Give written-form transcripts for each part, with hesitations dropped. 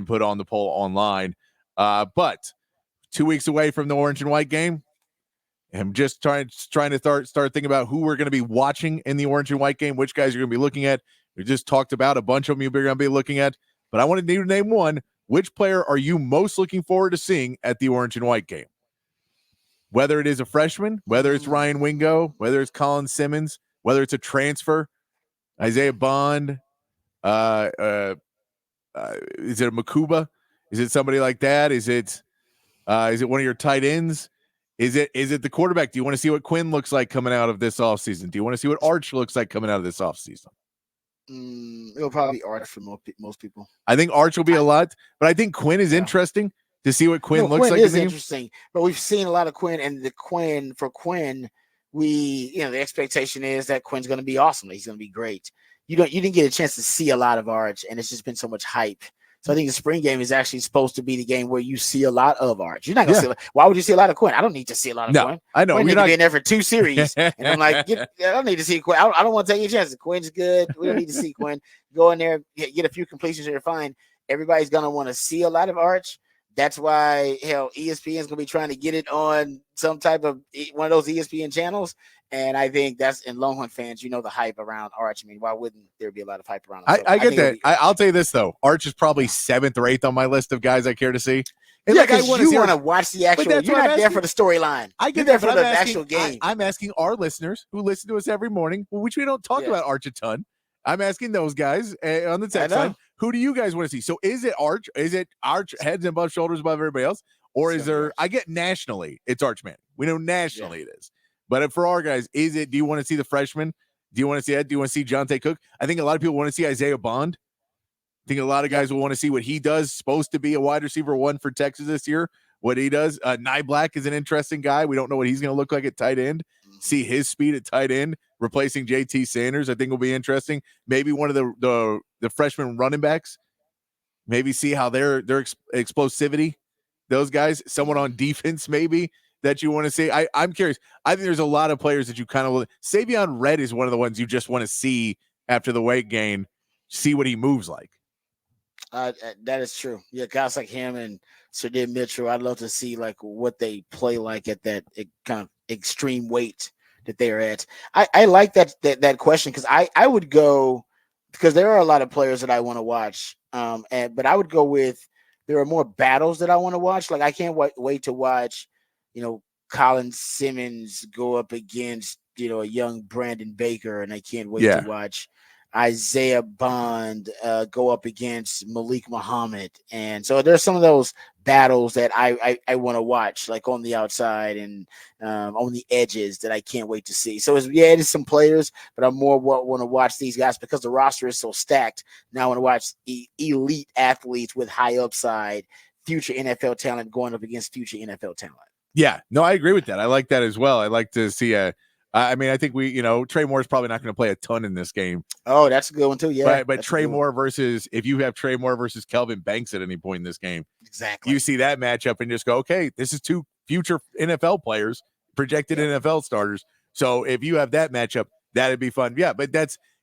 put on the poll online. But 2 weeks away from the orange and white game, I'm just trying to start thinking about who we're going to be watching in the orange and white game, which guys you're going to be looking at. We just talked about a bunch of them you're going to be looking at, but I want to name one. Which player are you most looking forward to seeing at the orange and white game? Whether it is a freshman, whether it's Ryan Wingo, whether it's Colin Simmons, whether it's a transfer, Isaiah Bond, is it a Makuba? Is it somebody like that? Is it one of your tight ends? Is it the quarterback? Do you want to see what Quinn looks like coming out of this offseason? Do you want to see what Arch looks like coming out of this offseason? It'll probably be Arch for most people. I think Arch will be a lot, but I think Quinn is interesting to see what Quinn looks like. Quinn is interesting, but we've seen a lot of Quinn, and the Quinn, the expectation is that Quinn's going to be awesome. He's going to be great. You didn't get a chance to see a lot of Arch, and it's just been so much hype. So I think the spring game is actually supposed to be the game where you see a lot of Arch. You're not going to see. Why would you see a lot of Quinn? I don't need to see a lot of Quinn. I know. Quinn need to be in there for 2 series, and I'm like, I don't need to see Quinn. I don't want to take any chances. Quinn's good. We don't need to see Quinn. Go in there, get a few completions, and you're fine. Everybody's going to want to see a lot of Arch. That's why ESPN is going to be trying to get it on some type of one of those ESPN channels. And I think that's in Longhorn fans, the hype around Arch. I mean, why wouldn't there be a lot of hype around him? I get that. I'll tell you this, though. Arch is probably 7th or 8th on my list of guys I care to see. And because you want to watch the actual. You're not there for the storyline. I get there for the actual game. I'm asking our listeners who listen to us every morning, which we don't talk about Arch a ton. I'm asking those guys on the text line, who do you guys want to see? So is it Arch? Is it Arch heads and above shoulders above everybody else? Or is there, I get nationally, it's Arch Manning. We know nationally it is. But for our guys, do you want to see the freshman? Do you want to see that? Do you want to see Jonte Cook? I think a lot of people want to see Isaiah Bond. I think a lot of guys will want to see what he does. Supposed to be a wide receiver 1 for Texas this year. What he does. Nye Black is an interesting guy. We don't know what he's going to look like at tight end. See his speed at tight end, replacing JT Sanders. I think will be interesting. Maybe one of the freshman running backs. Maybe see how their explosivity. Those guys. Someone on defense maybe that you want to see. I'm curious. I think there's a lot of players that you kind of – Savion Red is one of the ones you just want to see after the weight gain, see what he moves like. That is true. Yeah, guys like him and Sardin Mitchell, I'd love to see like what they play like at that kind of extreme weight that they are at. I like that question because I would go – because there are a lot of players that I want to watch, but I would go with there are more battles that I want to watch. Like I can't wait to watch – Colin Simmons go up against, a young Brandon Baker, and I can't wait to watch Isaiah Bond go up against Malik Muhammad. And so there's some of those battles that I want to watch, like on the outside and on the edges that I can't wait to see. So it is some players, but I'm more want to watch these guys because the roster is so stacked. Now I want to watch elite athletes with high upside, future NFL talent going up against future NFL talent. Yeah, no, I agree with that. I like that as well. I like to see I think Trey Moore is probably not going to play a ton in this game. Oh, that's a good one too. Yeah. But Trey Moore versus, if you have Trey Moore versus Kelvin Banks at any point in this game, exactly. You see that matchup and just go, okay, this is 2 future NFL players, projected NFL starters. So if you have that matchup, that'd be fun. Yeah, but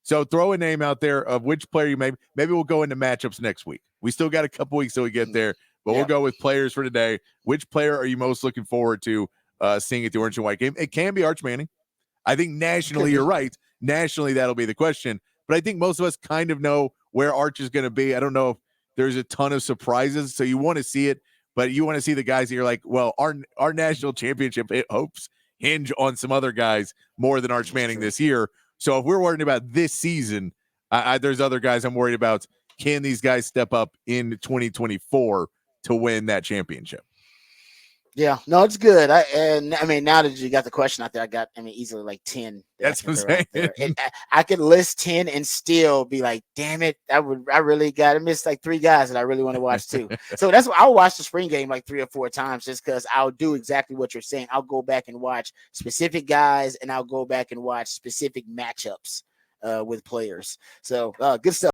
so throw a name out there of which player you maybe we'll go into matchups next week. We still got a couple weeks till we get there. But we'll go with players for today. Which player are you most looking forward to seeing at the orange and white game? It can be Arch Manning. I think nationally, you're right. Nationally, that'll be the question. But I think most of us kind of know where Arch is going to be. I don't know if there's a ton of surprises. So you want to see it, but you want to see the guys that you're like, well, our national championship hopes hinge on some other guys more than Arch Manning this year. So if we're worried about this season, there's other guys I'm worried about. Can these guys step up in 2024 to win that championship? Yeah, no, it's good. Now that you got the question out there, I got, easily like 10. That's what I'm saying. I could list 10 and still be like, damn it, I really got to miss like 3 guys that I really want to watch too. So that's why I'll watch the spring game like 3 or 4 times just because I'll do exactly what you're saying. I'll go back and watch specific guys and I'll go back and watch specific matchups with players. So good stuff.